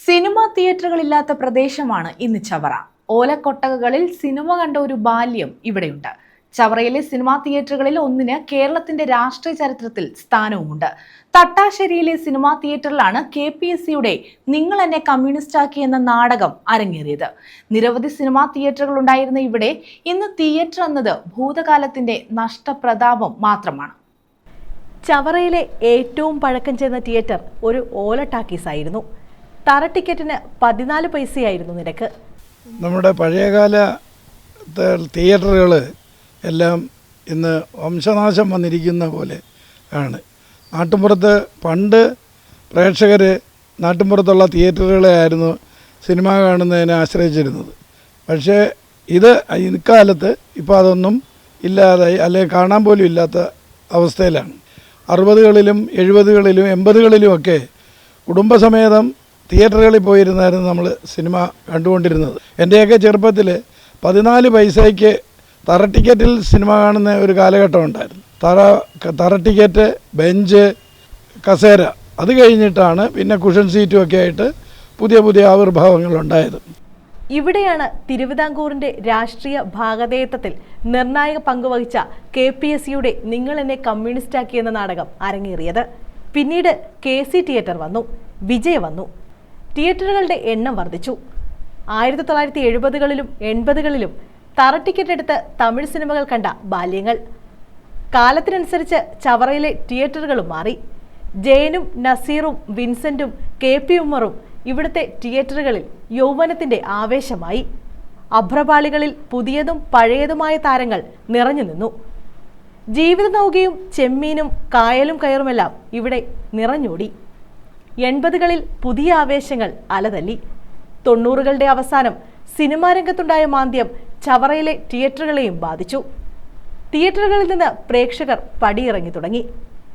Cinema തിയേറ്ററുകളില്ലാത്ത പ്രദേശമാണ് ഇന്ന് Chavara. ഓലക്കൊട്ടകകളിൽ cinema കണ്ട ഒരു ബാല്യം ഇവിടെയുണ്ട്. ചവറയിലെ സിനിമാ തിയേറ്ററുകളിൽ ഒന്നിന് കേരളത്തിന്റെ രാഷ്ട്രീയ ചരിത്രത്തിൽ സ്ഥാനവുമുണ്ട്. തട്ടാശ്ശേരിയിലെ സിനിമാ തിയേറ്ററിലാണ് KPSCയുടെ നിങ്ങൾ എന്നെ കമ്മ്യൂണിസ്റ്റാക്കി എന്ന നാടകം അരങ്ങേറിയത്. നിരവധി സിനിമാ തിയേറ്ററുകൾ ഉണ്ടായിരുന്ന ഇവിടെ ഇന്ന് തിയേറ്റർ എന്നത് ഭൂതകാലത്തിന്റെ നഷ്ടപ്രതാപം മാത്രമാണ്. ചവറയിലെ ഏറ്റവും പഴക്കം ചെന്ന തിയേറ്റർ ഒരു ഓല ടാക്കീസ് ആയിരുന്നു. തറ ടിക്കറ്റിന് 14 പൈസയായിരുന്നു നിരക്ക്. നമ്മുടെ പഴയകാല തിയേറ്ററുകൾ എല്ലാം ഇന്ന് വംശനാശം വന്നിരിക്കുന്ന പോലെ ആണ്. നാട്ടിൻപുറത്ത് പണ്ട് പ്രേക്ഷകർ നാട്ടിൻപുറത്തുള്ള തിയേറ്ററുകളെ ആയിരുന്നു സിനിമ കാണുന്നതിനെ ആശ്രയിച്ചിരുന്നത്. പക്ഷേ ഇക്കാലത്ത് ഇപ്പോൾ അതൊന്നും ഇല്ലാതായി, അല്ലെങ്കിൽ കാണാൻ പോലും ഇല്ലാത്ത അവസ്ഥയിലാണ്. 60കളിലും 70കളിലും 80കളിലുമൊക്കെ കുടുംബസമേതം തിയേറ്ററുകളിൽ പോയിരുന്നായിരുന്നു നമ്മൾ സിനിമ കണ്ടുകൊണ്ടിരുന്നത്. എൻ്റെയൊക്കെ ചെറുപ്പത്തിൽ 14 പൈസയ്ക്ക് തറ ടിക്കറ്റിൽ സിനിമ കാണുന്ന ഒരു കാലഘട്ടം ഉണ്ടായിരുന്നു. തറ ടിക്കറ്റ്, ബെഞ്ച്, കസേര, അത് കഴിഞ്ഞിട്ടാണ് പിന്നെ കുഷൻ സീറ്റും ഒക്കെ ആയിട്ട് പുതിയ ആവിർഭാവങ്ങളുണ്ടായത്. ഇവിടെയാണ് തിരുവിതാംകൂറിൻ്റെ രാഷ്ട്രീയ ഭാഗധേയത്വത്തിൽ നിർണായക പങ്കുവഹിച്ച KPSCയുടെ നിങ്ങൾ എന്നെ കമ്മ്യൂണിസ്റ്റാക്കി എന്ന നാടകം അരങ്ങേറിയത്. പിന്നീട് KC തിയേറ്റർ വന്നു, വിജയ് വന്നു. തിയേറ്ററുകളുടെ എണ്ണം വർദ്ധിച്ചു. 1970കളിലും 80കളിലും തറ ടിക്കറ്റ് എടുത്ത് തമിഴ് സിനിമകൾ കണ്ട ബാല്യങ്ങൾ. കാലത്തിനനുസരിച്ച് ചവറയിലെ തിയേറ്ററുകളും മാറി. ജയനും നസീറും വിൻസെന്റും KP ഉമ്മറും ഇവിടുത്തെ തിയേറ്ററുകളിൽ യൗവനത്തിന്റെ ആവേശമായി. അഭ്രപാളികളിൽ പുതിയതും പഴയതുമായ താരങ്ങൾ നിറഞ്ഞു നിന്നു. ജീവിത നൗകയും ചെമ്മീനും കായലും കയറുമെല്ലാം ഇവിടെ നിറഞ്ഞോടി. 80കളിൽ പുതിയ ആവേശങ്ങൾ അലതല്ലി. 90കളുടെ അവസാനം സിനിമാ രംഗത്തുണ്ടായ മാന്ദ്യം ചവറയിലെ തിയേറ്ററുകളെയും ബാധിച്ചു. തിയേറ്ററുകളിൽ നിന്ന് പ്രേക്ഷകർ പടിയിറങ്ങി തുടങ്ങി.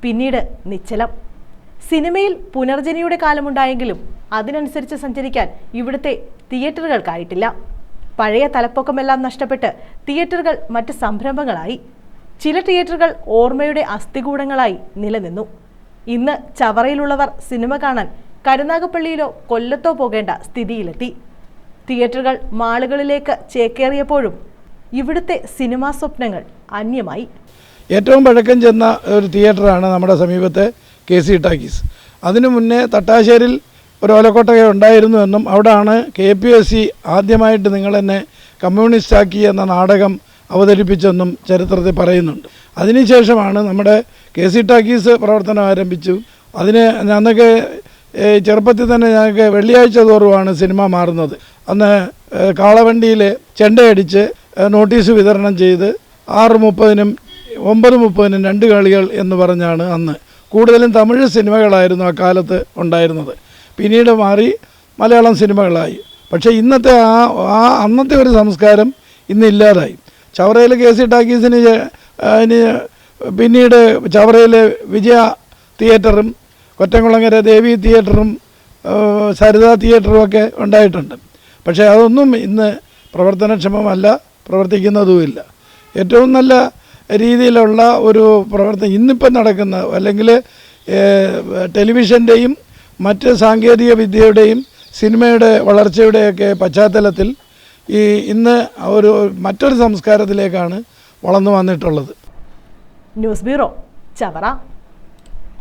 പിന്നീട് നിശ്ചലം. സിനിമയിൽ പുനർജനിയുടെ കാലമുണ്ടായെങ്കിലും അതിനനുസരിച്ച് സഞ്ചരിക്കാൻ ഇവിടുത്തെ തിയേറ്ററുകൾക്കായിട്ടില്ല. പഴയ തലപ്പൊക്കമെല്ലാം നഷ്ടപ്പെട്ട് തിയേറ്ററുകൾ മറ്റ് സംരംഭങ്ങളായി. ചില തിയേറ്ററുകൾ ഓർമ്മയുടെ അസ്ഥികൂടങ്ങളായി നിലനിന്നു. ഇന്ന് ചവറയിലുള്ളവർ സിനിമ കാണാൻ കരുനാഗപ്പള്ളിയിലോ കൊല്ലത്തോ പോകേണ്ട സ്ഥിതിയിലെത്തി. തിയേറ്ററുകൾ മാളുകളിലേക്ക് ചേക്കേറിയപ്പോഴും ഇവിടുത്തെ സിനിമാ സ്വപ്നങ്ങൾ അന്യമായി. ഏറ്റവും പഴക്കം ചെന്ന ഒരു തിയേറ്ററാണ് നമ്മുടെ സമീപത്തെ KC ടാക്കീസ്. അതിനു മുന്നേ തട്ടാശ്ശേരിയിൽ ഒരു ഓലക്കോട്ടക ഉണ്ടായിരുന്നുവെന്നും അവിടെയാണ് KPSC ആദ്യമായിട്ട് നിങ്ങൾ എന്നെ കമ്മ്യൂണിസ്റ്റാക്കി എന്ന നാടകം അവതരിപ്പിച്ചെന്നും ചരിത്രത്തിൽ പറയുന്നുണ്ട്. അതിനുശേഷമാണ് നമ്മുടെ KC ടാക്കീസ് പ്രവർത്തനം ആരംഭിച്ചു. അന്നൊക്കെ ചെറുപ്പത്തിൽ തന്നെ ഞങ്ങൾക്ക് വെള്ളിയാഴ്ച തോറുമാണ് സിനിമ മാറുന്നത്. അന്ന് കാളവണ്ടിയിൽ ചെണ്ടയടിച്ച് നോട്ടീസ് വിതരണം ചെയ്ത് 6:30-നും 9:30-നും 2 കളികൾ എന്ന് പറഞ്ഞാണ് അന്ന്. കൂടുതലും തമിഴ് സിനിമകളായിരുന്നു അക്കാലത്ത് ഉണ്ടായിരുന്നത്. പിന്നീട് മാറി മലയാളം സിനിമകളായി. പക്ഷേ ഇന്നത്തെ അന്നത്തെ ഒരു സംസ്കാരം ഇന്നില്ലാതായി. ചവറയിലെ KC ടാക്കീസിന് പിന്നീട് ചവറയിലെ വിജയ തിയേറ്ററും കൊറ്റംകുളങ്ങര ദേവി തിയേറ്ററും സരിത തിയേറ്ററും ഒക്കെ ഉണ്ടായിട്ടുണ്ട്. പക്ഷേ അതൊന്നും ഇന്ന് പ്രവർത്തനക്ഷമമല്ല, പ്രവർത്തിക്കുന്നതുമില്ല. ഏറ്റവും നല്ല രീതിയിലുള്ള ഒരു പ്രവർത്തനം ഇന്നിപ്പം നടക്കുന്ന, അല്ലെങ്കിൽ ടെലിവിഷൻ്റെയും മറ്റ് സാങ്കേതിക വിദ്യയുടെയും സിനിമയുടെ വളർച്ചയുടെയൊക്കെ പശ്ചാത്തലത്തിൽ ഇന്ന് മറ്റൊരു സംസ്കാരത്തിലേക്കാണ് വളർന്നു വന്നിട്ടുള്ളത്. News bureau, Chavara.